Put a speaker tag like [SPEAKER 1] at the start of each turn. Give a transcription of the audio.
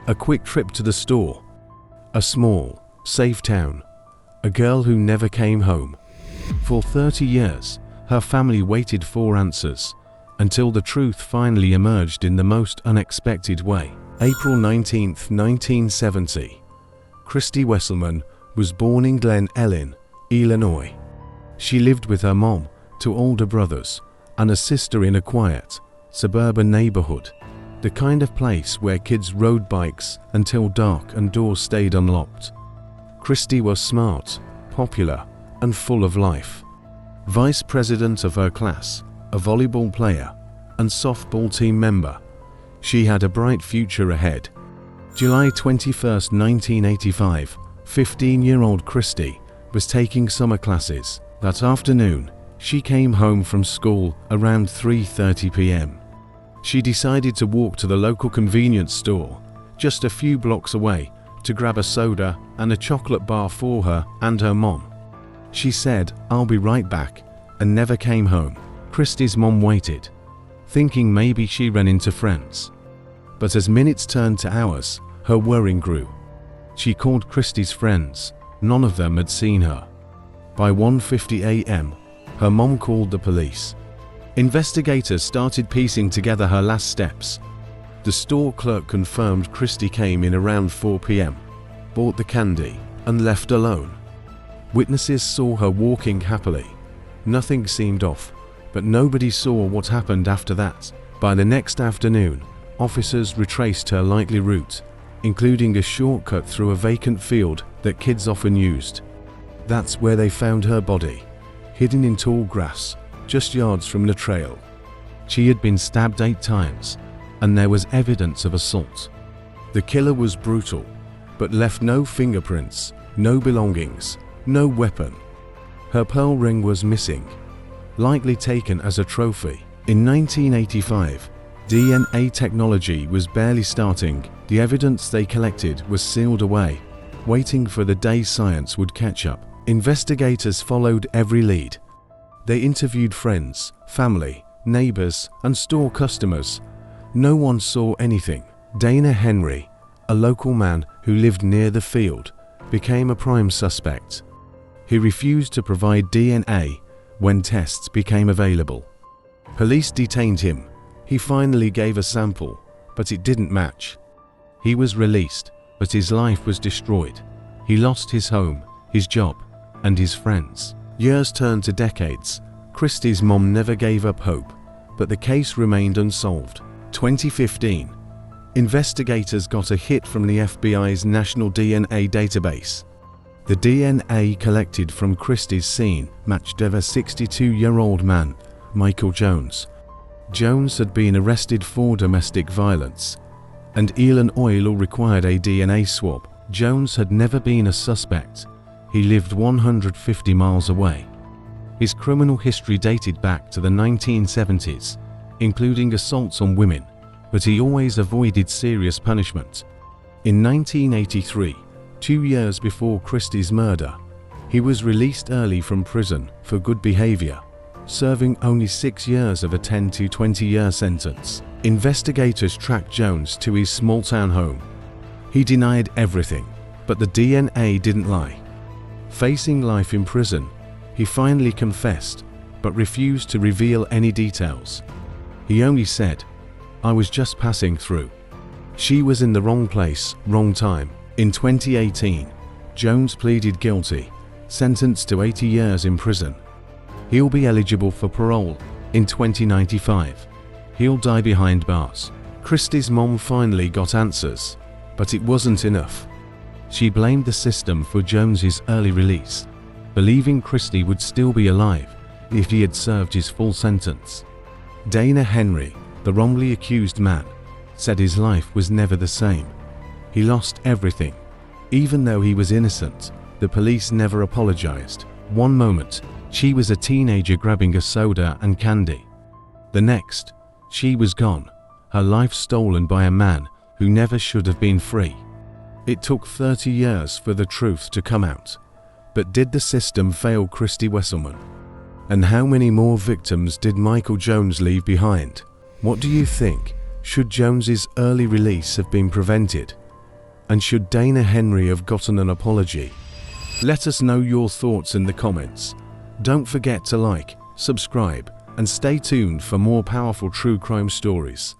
[SPEAKER 1] A quick trip to the store. A small, safe town. A girl who never came home. For 30 years, her family waited for answers, until the truth finally emerged in the most unexpected way. April 19, 1970. Christy Wesselman was born in Glen Ellyn, Illinois. She lived with her mom, two older brothers, and a sister in a quiet, suburban neighborhood. The kind of place where kids rode bikes until dark and doors stayed unlocked. Christy was smart, popular, and full of life. Vice president of her class, a volleyball player, and softball team member, she had a bright future ahead. July 21, 1985, 15-year-old Christy was taking summer classes. That afternoon, she came home from school around 3:30 p.m. She decided to walk to the local convenience store, just a few blocks away, to grab a soda and a chocolate bar for her and her mom. She said, "I'll be right back," and never came home. Christy's mom waited, thinking maybe she ran into friends. But as minutes turned to hours, her worrying grew. She called Christy's friends. None of them had seen her. By 1:50 a.m., her mom called the police. Investigators started piecing together her last steps. The store clerk confirmed Christy came in around 4 p.m., bought the candy, and left alone. Witnesses saw her walking happily. Nothing seemed off, but nobody saw what happened after that. By the next afternoon, officers retraced her likely route, including a shortcut through a vacant field that kids often used. That's where they found her body, hidden in tall grass, just yards from the trail. She had been stabbed 8 times, and there was evidence of assault. The killer was brutal, but left no fingerprints, no belongings, no weapon. Her pearl ring was missing, likely taken as a trophy. In 1985, DNA technology was barely starting. The evidence they collected was sealed away, waiting for the day science would catch up. Investigators followed every lead. They interviewed friends, family, neighbors, and store customers. No one saw anything. Dana Henry, a local man who lived near the field, became a prime suspect. He refused to provide DNA when tests became available. Police detained him. He finally gave a sample, but it didn't match. He was released, but his life was destroyed. He lost his home, his job, and his friends. Years turned to decades. Christy's mom never gave up hope, but the case remained unsolved. 2015. Investigators got a hit from the FBI's National DNA Database. The DNA collected from Christy's scene matched a 62-year-old man, Michael Jones. Jones had been arrested for domestic violence, and Illinois law required a DNA swab. Jones had never been a suspect. He lived 150 miles away. His criminal history dated back to the 1970s, including assaults on women, but he always avoided serious punishment. In 1983, 2 years before Christy's murder, he was released early from prison for good behavior, serving only 6 years of a 10 to 20-year sentence. Investigators tracked Jones to his small-town home. He denied everything, but the DNA didn't lie. Facing life in prison, he finally confessed, but refused to reveal any details. He only said, "I was just passing through." She was in the wrong place, wrong time. In 2018, Jones pleaded guilty, sentenced to 80 years in prison. He'll be eligible for parole in 2095. He'll die behind bars. Christy's mom finally got answers, but it wasn't enough. She blamed the system for Jones's early release, believing Christy would still be alive if he had served his full sentence. Dana Henry, the wrongly accused man, said his life was never the same. He lost everything. Even though he was innocent, the police never apologized. One moment, she was a teenager grabbing a soda and candy. The next, she was gone, her life stolen by a man who never should have been free. It took 30 years for the truth to come out. But did the system fail Christy Wesselman? And how many more victims did Michael Jones leave behind? What do you think? Should Jones's early release have been prevented? And should Dana Henry have gotten an apology? Let us know your thoughts in the comments. Don't forget to like, subscribe, and stay tuned for more powerful true crime stories.